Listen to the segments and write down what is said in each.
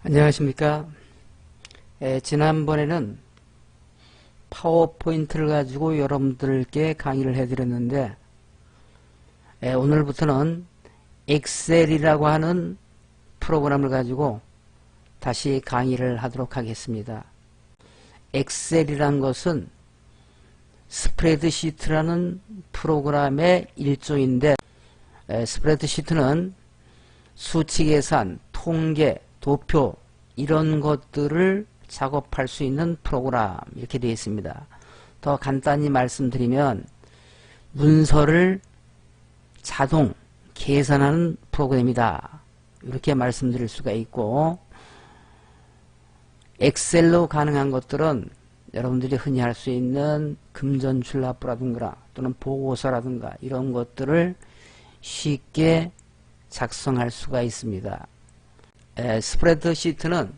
안녕하십니까. 지난번에는 파워포인트를 가지고 여러분들께 강의를 해드렸는데 오늘부터는 엑셀이라고 하는 프로그램을 가지고 다시 강의를 하도록 하겠습니다. 엑셀이란 것은 스프레드시트라는 프로그램의 일종인데 스프레드시트는 수치 계산, 통계, 도표 이런 것들을 작업할 수 있는 프로그램 이렇게 되어 있습니다. 더 간단히 말씀드리면 문서를 자동 계산하는 프로그램이다. 이렇게 말씀드릴 수가 있고, 엑셀로 가능한 것들은 여러분들이 흔히 할 수 있는 금전출납부라든가 또는 보고서라든가 이런 것들을 쉽게 작성할 수가 있습니다. 스프레드시트는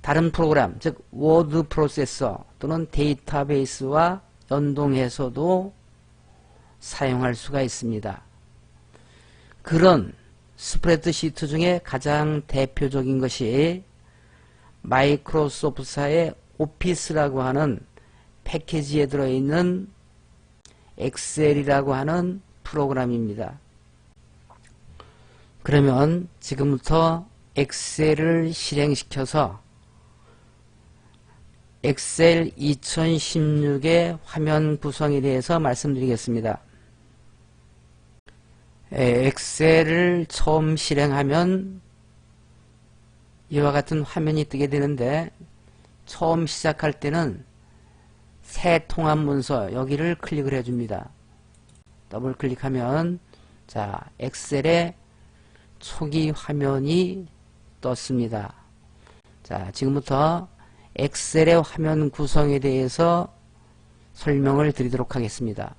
다른 프로그램, 즉 워드 프로세서 또는 데이터베이스와 연동해서도 사용할 수가 있습니다. 그런 스프레드시트 중에 가장 대표적인 것이 마이크로소프트사의 오피스라고 하는 패키지에 들어있는 엑셀이라고 하는 프로그램입니다. 그러면 지금부터 엑셀을 실행시켜서 엑셀 2016의 화면 구성에 대해서 말씀드리겠습니다. 엑셀을 처음 실행하면 이와 같은 화면이 뜨게 되는데, 처음 시작할 때는 새 통합 문서 여기를 클릭을 해줍니다. 더블 클릭하면 자 엑셀의 초기 화면이 떴습니다. 자, 지금부터 엑셀의 화면 구성에 대해서 설명을 드리도록 하겠습니다.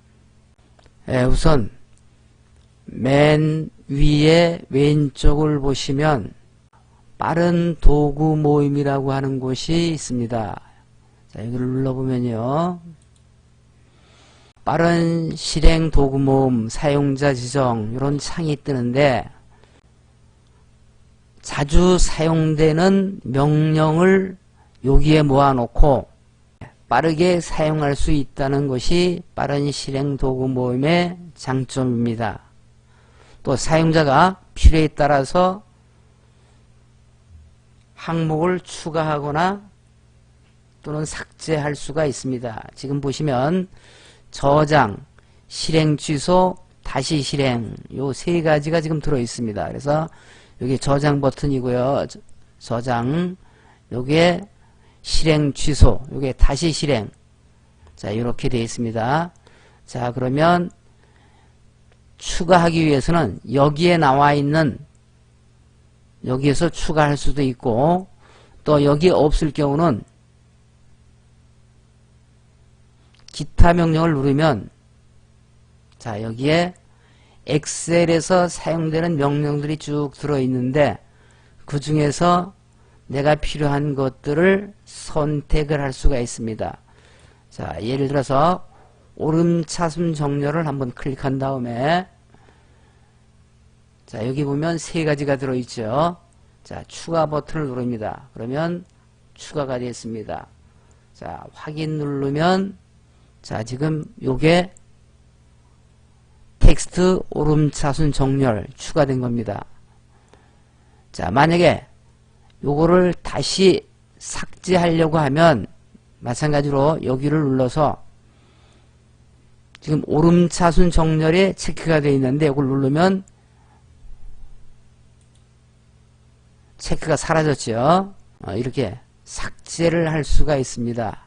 우선 맨 위에 왼쪽을 보시면 빠른 도구 모임이라고 하는 곳이 있습니다. 자, 여기를 눌러보면요, 빠른 실행 도구 모음 사용자 지정 이런 창이 뜨는데, 자주 사용되는 명령을 여기에 모아놓고 빠르게 사용할 수 있다는 것이 빠른 실행 도구 모임의 장점입니다. 또 사용자가 필요에 따라서 항목을 추가하거나 또는 삭제할 수가 있습니다. 지금 보시면 저장, 실행 취소, 다시 실행 요 세 가지가 지금 들어 있습니다. 그래서 여기 저장 버튼이고요. 저장, 요게 실행 취소, 요게 다시 실행. 자, 이렇게 되어 있습니다. 자, 그러면 추가하기 위해서는 여기에 나와 있는, 여기에서 추가할 수도 있고, 또 여기에 없을 경우는 기타 명령을 누르면, 자, 여기에 엑셀에서 사용되는 명령들이 쭉 들어있는데, 그 중에서 내가 필요한 것들을 선택을 할 수가 있습니다. 자, 예를 들어서 오름차순 정렬을 한번 클릭한 다음에, 자, 여기 보면 세 가지가 들어있죠. 자, 추가 버튼을 누릅니다. 그러면 추가가 됐습니다. 자, 확인 누르면, 자, 지금 요게 텍스트 오름차순 정렬 추가된 겁니다. 자, 만약에 요거를 다시 삭제하려고 하면 마찬가지로 여기를 눌러서, 지금 오름차순 정렬에 체크가 되어 있는데 이걸 누르면 체크가 사라졌죠. 이렇게 삭제를 할 수가 있습니다.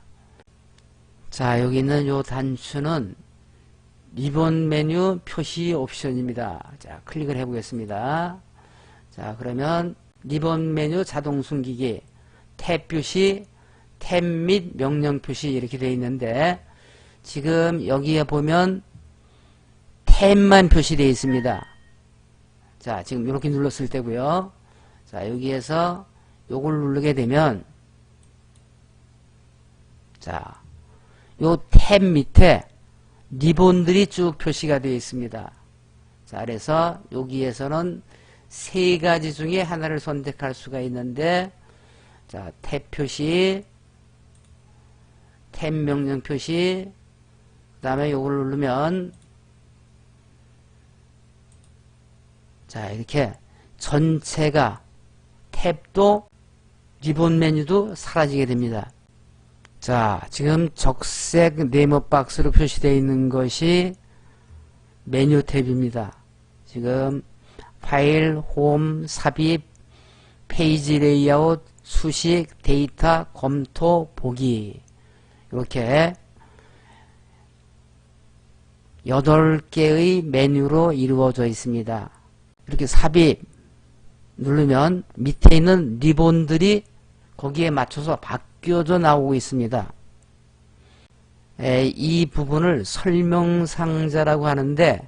자, 여기 있는 요 단추는 리본 메뉴 표시 옵션입니다. 자, 클릭을 해보겠습니다. 자, 그러면 리본 메뉴 자동 숨기기, 탭 표시, 탭 및 명령 표시 이렇게 되어 있는데, 지금 여기에 보면 탭만 표시되어 있습니다. 자, 지금 이렇게 눌렀을 때고요. 자, 여기에서 요걸 누르게 되면, 자, 요 탭 밑에 리본들이 쭉 표시가 되어 있습니다. 자, 그래서 여기에서는 세 가지 중에 하나를 선택할 수가 있는데, 자, 탭 표시, 탭 명령 표시, 그 다음에 요걸 누르면, 자, 이렇게 전체가 탭도 리본 메뉴도 사라지게 됩니다. 자, 지금 적색 네모 박스로 표시되어 있는 것이 메뉴 탭입니다. 지금 파일, 홈, 삽입, 페이지 레이아웃, 수식, 데이터, 검토, 보기 이렇게 8개의 메뉴로 이루어져 있습니다. 이렇게 삽입 누르면 밑에 있는 리본들이 거기에 맞춰서 바뀌어져 나오고 있습니다. 이 부분을 설명상자라고 하는데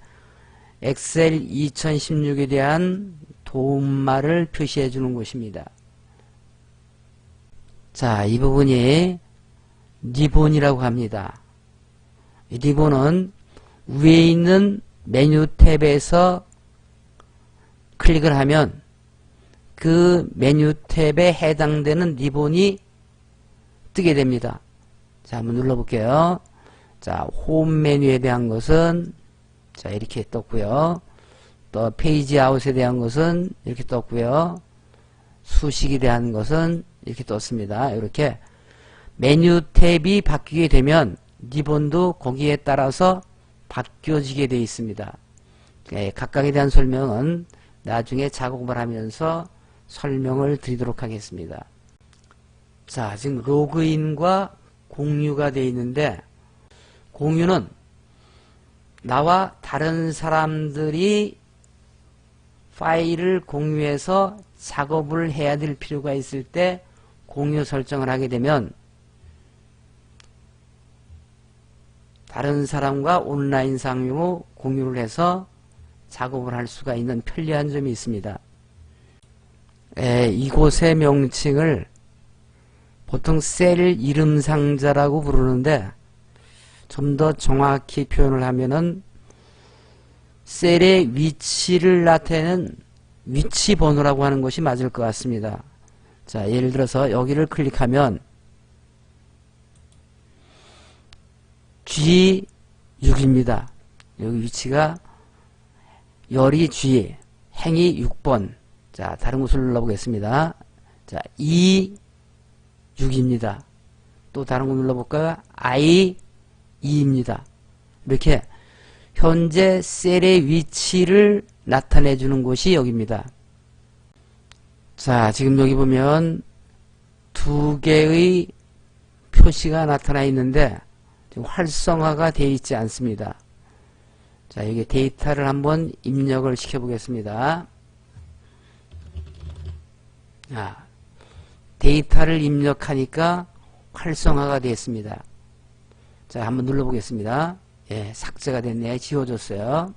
엑셀 2016에 대한 도움말을 표시해 주는 곳입니다. 자, 이 부분이 리본이라고 합니다. 이 리본은 위에 있는 메뉴 탭에서 클릭을 하면 그 메뉴 탭에 해당되는 리본이 뜨게 됩니다. 자, 한번 눌러볼게요. 자, 홈 메뉴에 대한 것은 자, 이렇게 떴고요. 또 페이지 아웃에 대한 것은 이렇게 떴고요. 수식에 대한 것은 이렇게 떴습니다. 이렇게 메뉴 탭이 바뀌게 되면 리본도 거기에 따라서 바뀌어지게 되어 있습니다. 각각에 대한 설명은 나중에 작업을 하면서 설명을 드리도록 하겠습니다. 자, 지금 로그인과 공유가 되어 있는데 공유는 나와 다른 사람들이 파일을 공유해서 작업을 해야 될 필요가 있을 때 공유 설정을 하게 되면 다른 사람과 온라인 상용으로 공유를 해서 작업을 할 수가 있는 편리한 점이 있습니다. 이곳의 명칭을 보통 셀 이름 상자라고 부르는데 좀 더 정확히 표현을 하면은 셀의 위치를 나타내는 위치 번호라고 하는 것이 맞을 것 같습니다. 자, 예를 들어서 여기를 클릭하면 G6입니다. 여기 위치가 열이 G, 행이 6번. 자, 다른 곳을 눌러보겠습니다. 자, E6입니다. 또 다른 곳 눌러볼까요? I2입니다. 이렇게 현재 셀의 위치를 나타내주는 곳이 여기입니다. 자, 지금 여기 보면 두 개의 표시가 나타나 있는데 지금 활성화가 되어 있지 않습니다. 자, 여기 데이터를 한번 입력을 시켜 보겠습니다. 자, 데이터를 입력하니까 활성화가 되었습니다. 자, 한번 눌러보겠습니다. 예, 삭제가 됐네요. 지워졌어요.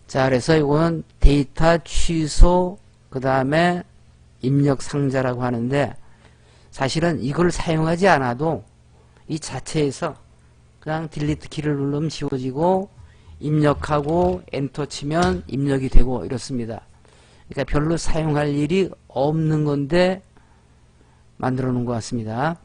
자, 그래서 이거는 데이터 취소, 그 다음에 입력 상자라고 하는데 사실은 이걸 사용하지 않아도 이 자체에서 그냥 딜리트 키를 누르면 지워지고 입력하고 엔터 치면 입력이 되고 이렇습니다. 그러니까 별로 사용할 일이 없는 건데 만들어 놓은 것 같습니다.